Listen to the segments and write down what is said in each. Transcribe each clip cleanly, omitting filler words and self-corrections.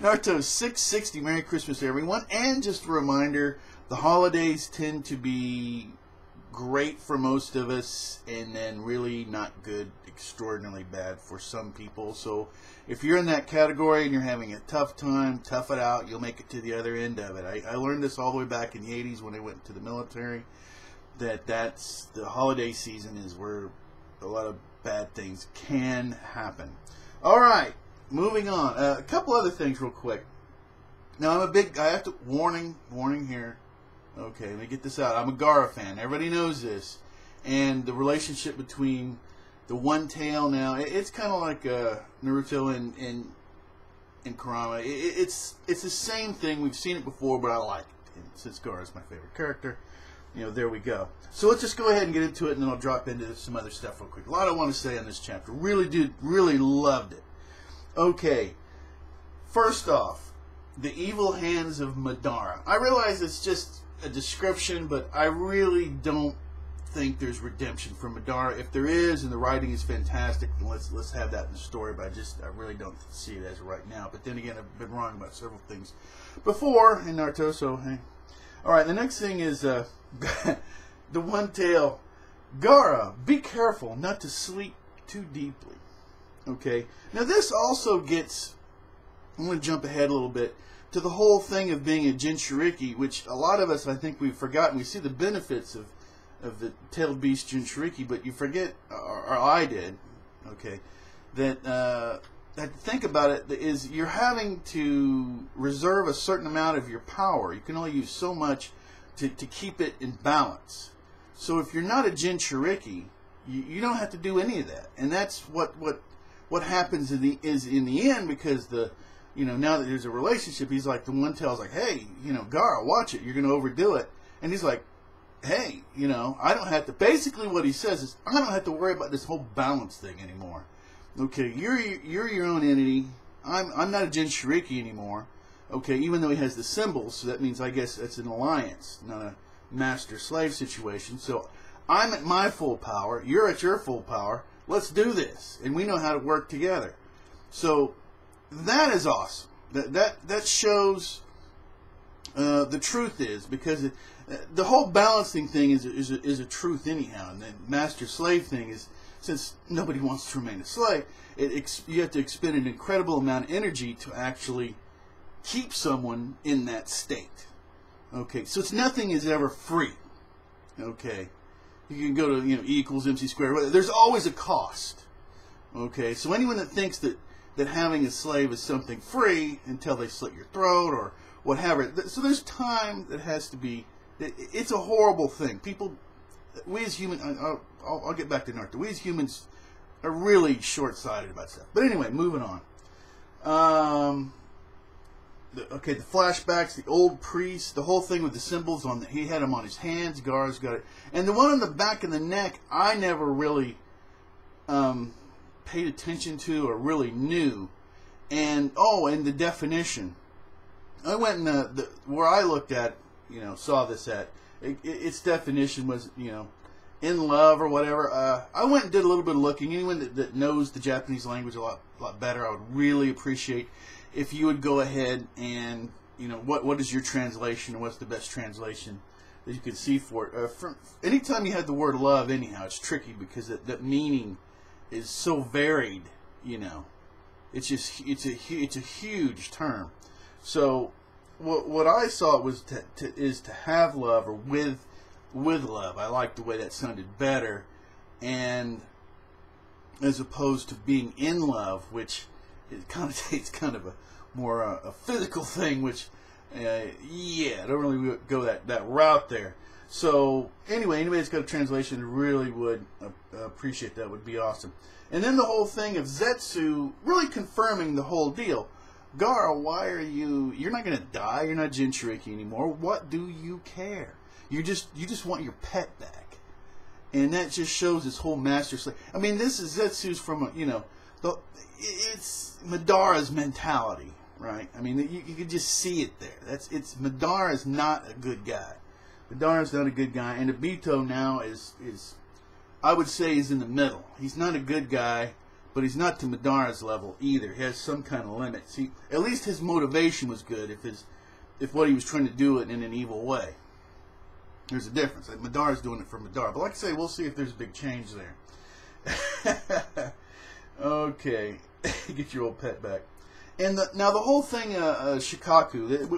Naruto 660. Merry Christmas, everyone. And just a reminder, the holidays tend to be great for most of us and then really not good, extraordinarily bad for some people. So if you're in that category and you're having a tough time, tough it out. You'll make it to the other end of it. I learned this all the way back in the 80s when I went to the military, that's the holiday season is where a lot of bad things can happen. All right. Moving on, a couple other things real quick. Now I have to, warning here. Okay, let me get this out. I'm a Gaara fan. Everybody knows this. And the relationship between the One Tail now, it's kind of like Naruto and Kurama. It's the same thing. We've seen it before, but I like it. And since Gaara's my favorite character, there we go. So let's just go ahead and get into it, and then I'll drop into some other stuff real quick. A lot I want to say on this chapter. Really loved it. Okay, first off, the evil hands of Madara. I realize it's just a description, but I really don't think there's redemption for Madara. If there is, and the writing is fantastic, then let's have that in the story. But I really don't see it as of right now. But then again, I've been wrong about several things before in Naruto. So hey, all right. The next thing is the One Tail. Gaara, be careful not to sleep too deeply. Okay, now this also gets, I'm going to jump ahead a little bit, to the whole thing of being a Jinchuriki, which a lot of us, I think we've forgotten. We see the benefits of the tailed beast Jinchuriki, but you forget, or I did, okay, that think about it, is you're having to reserve a certain amount of your power. You can only use so much to keep it in balance. So if you're not a Jinchuriki, you don't have to do any of that. And that's what happens in the end, because now that there's a relationship, he's like, the One Tail's like, hey, Gaara, watch it, you're going to overdo it. And he's like, hey, I don't have to, basically what he says is, I don't have to worry about this whole balance thing anymore. Okay, you're your own entity. I'm not a Jinchuriki anymore. Okay, even though he has the symbols, so that means, I guess, it's an alliance, not a master-slave situation. So I'm at my full power, you're at your full power. Let's do this, and we know how to work together. So that is awesome. That shows the truth is, because the whole balancing thing is a truth anyhow. And the master-slave thing is, since nobody wants to remain a slave, you have to expend an incredible amount of energy to actually keep someone in that state. Okay, so nothing is ever free. Okay. You can go to, E equals MC squared. There's always a cost. Okay, so anyone that thinks that having a slave is something free until they slit your throat or whatever. So there's time that has to be. It's a horrible thing. People, we as humans, I'll get back to Naruto. We as humans are really short-sighted about stuff. But anyway, moving on. Okay, the flashbacks, the old priest, the whole thing with the symbols on he had them on his hands. Gaara's got it, and the one on the back of the neck, I never really paid attention to or really knew. And and the definition. I went and where I looked at, saw this at. Its definition was, in love or whatever. I went and did a little bit of looking. Anyone that knows the Japanese language a lot better, I would really appreciate if you would go ahead and, what is your translation, and what's the best translation that you could see for it. Anytime you have the word love, anyhow, it's tricky because that meaning is so varied, It's a huge term. So what I saw was to have love, or with love. I like the way that sounded better, and as opposed to being in love, which it connotates kind of a more a physical thing, which I don't really go that route there. So anyway, anybody that's got a translation really would appreciate that. Would be awesome. And then the whole thing of Zetsu really confirming the whole deal. Gaara, why are you're not going to die, you're not Jinchuriki anymore, what do you care? You just want your pet back. And that just shows this whole master slave. I mean, this is Zetsu's from, it's Madara's mentality, right? I mean, you can just see it there. Madara's not a good guy. Madara's not a good guy, and Obito now is I would say he's in the middle. He's not a good guy, but he's not to Madara's level either. He has some kind of limit. See, at least his motivation was good if what he was trying to do it in an evil way. There's a difference. Like Madara's doing it for Madara. But like I say, we'll see if there's a big change there. Okay. Get your old pet back. And now the whole thing, Shikaku,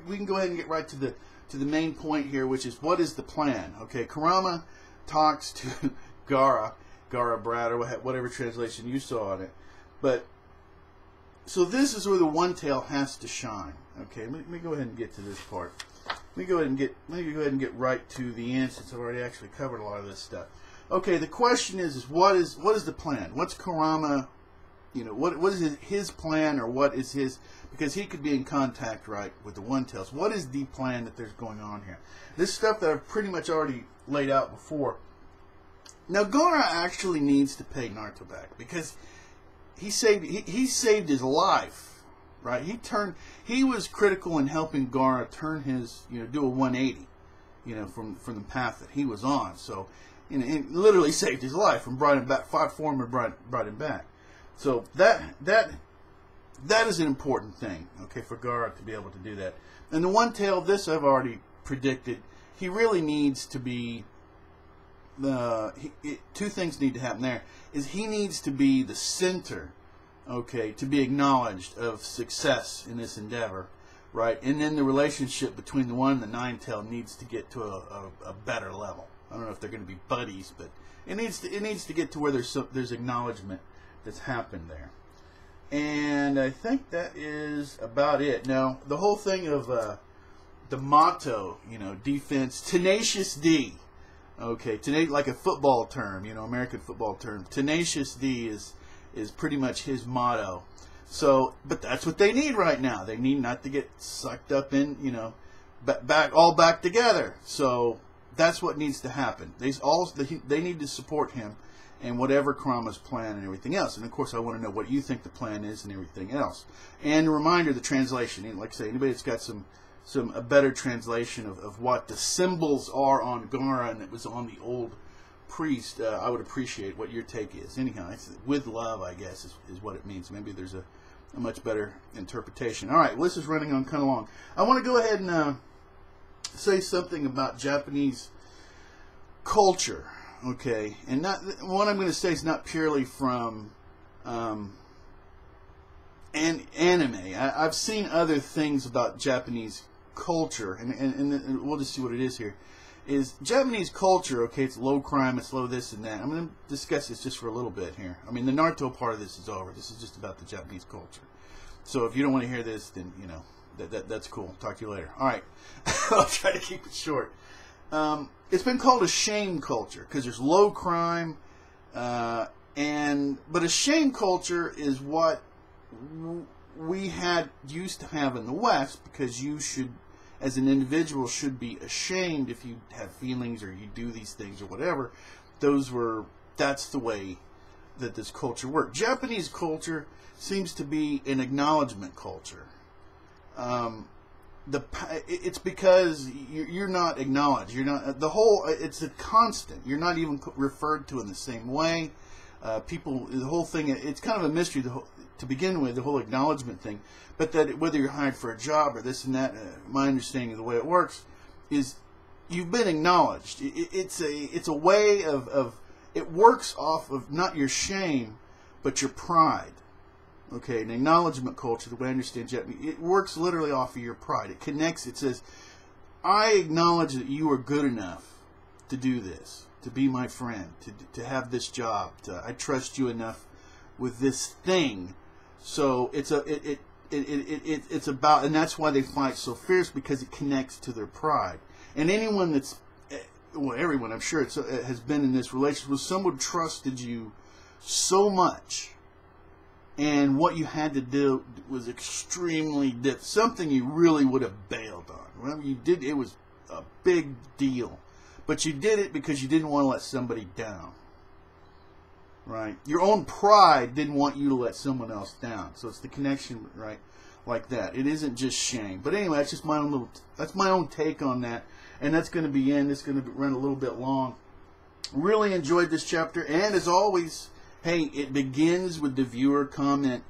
we can go ahead and get right to the main point here, which is what is the plan? Okay, Kurama talks to Gaara Brad, or whatever translation you saw on it. But so this is where the One Tail has to shine. Okay, let me go ahead and get to this part. Let me go ahead and get right to the end, since I've already actually covered a lot of this stuff. Okay, the question is what is the plan? What's Kurama? You know, what is his plan, or what is his? Because he could be in contact, right, with the One Tails. What is the plan that there's going on here? This stuff that I've pretty much already laid out before. Now, Gaara actually needs to pay Naruto back, because he saved his life. Right, he was critical in helping Gaara turn his, do a 180, from the path that he was on. So, he literally saved his life and brought him back, fought for him and brought him back. So that is an important thing, okay, for Gaara to be able to do that. And the One Tail, this I've already predicted. He really needs to be two things need to happen there. Is he needs to be the center. Okay, to be acknowledged of success in this endeavor, right? And then the relationship between the One and the Nine-Tail needs to get to a better level. I don't know if they're going to be buddies, but it needs to get to where there's acknowledgement that's happened there. And I think that is about it. Now, the whole thing of the motto, defense, tenacious D. Okay, like a football term, American football term. Tenacious D is pretty much his motto. So, but that's what they need right now. They need not to get sucked up in, back together. So that's what needs to happen. They need to support him and whatever Kurama's plan and everything else. And of course, I want to know what you think the plan is and everything else. And a reminder, the translation. Like I say, anybody that's got a better translation of what the symbols are on Gaara and it was on the old priest, I would appreciate what your take is. Anyhow, it's with love, I guess, is what it means. Maybe there's a much better interpretation. All right, well, this is running on kind of long. I want to go ahead and say something about Japanese culture, okay? And what I'm going to say is not purely from anime. I've seen other things about Japanese culture, and we'll just see what it is here. Is Japanese culture, okay, it's low crime, it's low this and that. I'm going to discuss this just for a little bit here. I mean, the Naruto part of this is over. This is just about the Japanese culture. So if you don't want to hear this, then, that's cool. Talk to you later. All right. I'll try to keep it short. It's been called a shame culture because there's low crime. But a shame culture is what we used to have in the West, because you should, as an individual, should be ashamed if you have feelings or you do these things or whatever. That's the way that this culture worked. Japanese culture seems to be an acknowledgement culture. It's because you're not acknowledged. You're not it's a constant. You're not even referred to in the same way. The whole thing, it's kind of a mystery to begin with, the whole acknowledgement thing. But that whether you're hired for a job or this and that, my understanding of the way it works is you've been acknowledged. It's a way of it works off of not your shame, but your pride. Okay, an acknowledgement culture, the way I understand Japanese, it works literally off of your pride. It connects. It says, I acknowledge that you are good enough to do this, to be my friend, to have this job. I trust you enough with this thing. So it's about, and that's why they fight so fierce, because it connects to their pride. And anyone everyone, I'm sure, has been in this relationship with someone trusted you so much, and what you had to do was extremely difficult, something you really would have bailed on. Whatever you did, it was a big deal, but you did it because you didn't want to let somebody down. Right? Your own pride didn't want you to let someone else down. So it's the connection, right? Like that. It isn't just shame. But anyway, that's just my own take on that. And that's going to be it's going to run a little bit long. Really enjoyed this chapter. And as always, Hey, it begins with the viewer comment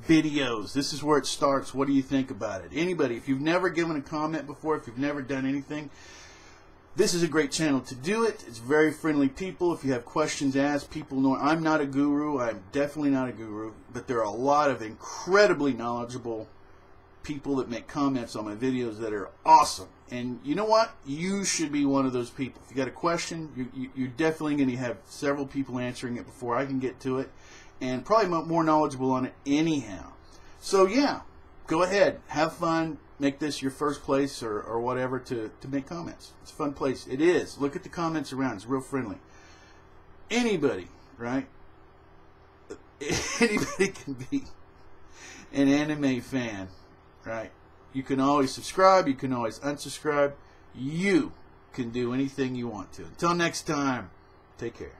videos. This is where it starts. What do you think about it? Anybody, if you've never given a comment before, if you've never done anything, this is a great channel to do it. It's very friendly people. If you have questions, ask. People know I'm not a guru. I'm definitely not a guru. But there are a lot of incredibly knowledgeable people that make comments on my videos that are awesome. And you know what? You should be one of those people. If you got a question, you're definitely going to have several people answering it before I can get to it. And probably more knowledgeable on it anyhow. So yeah, go ahead. Have fun. Make this your first place or whatever to make comments. It's a fun place. It is. Look at the comments around. It's real friendly. Anybody, right? Anybody can be an anime fan, right? You can always subscribe. You can always unsubscribe. You can do anything you want to. Until next time, take care.